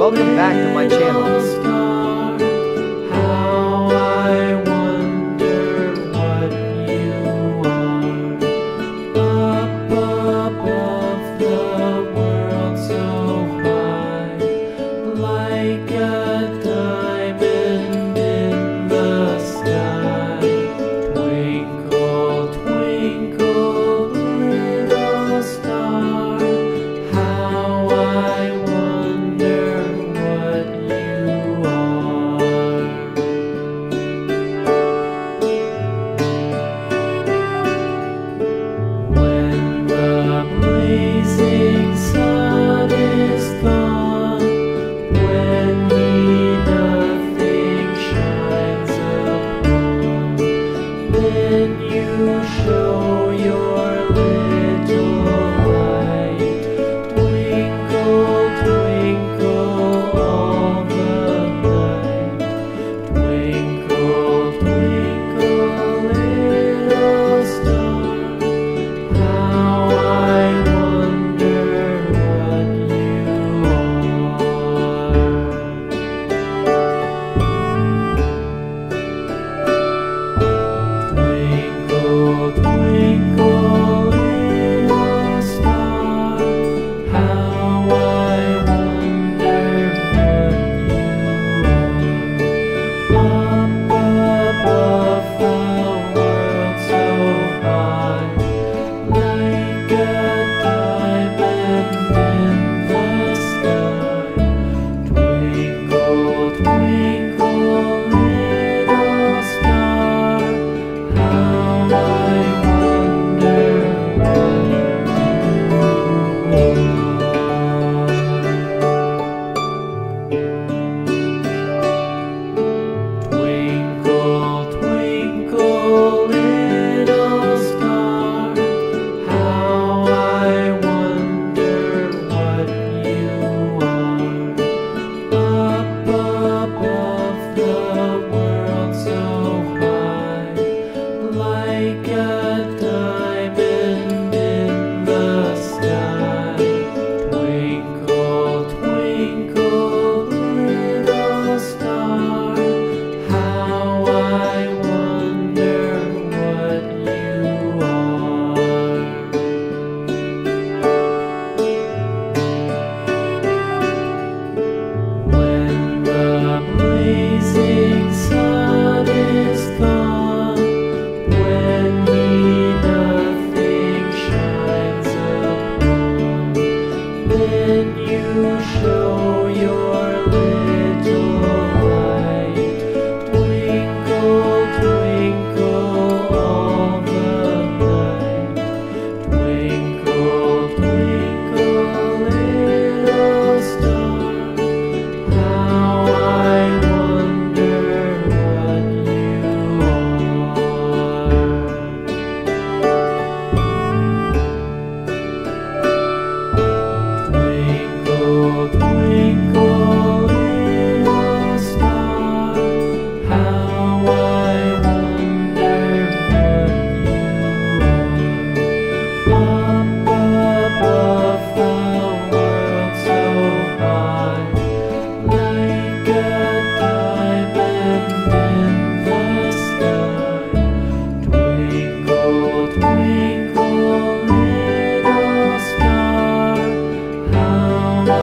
welcome back to my channel. How I wonder what you are. Up above the world so high, like a diamond in the sky. Twinkle, twinkle, little star, how I wonder what you are. When the blazing sun is gone, when nothing shines upon, then you show your little light. Twinkle, twinkle all the night. Twinkle, twinkle, little star, how I wonder what you are. Twinkle, twinkle, little star, how I wonder what you are. Up above the world so high, like a diamond in the sky. Twinkle, twinkle, little star, how I wonder what you are. Twinkle, twinkle, little star, how I wonder what you are. Up above the world so high, like a diamond in the sky. Twinkle, twinkle, little star, how I wonder what you are. When the blazing sun is gone, when nothing shines upon, then you show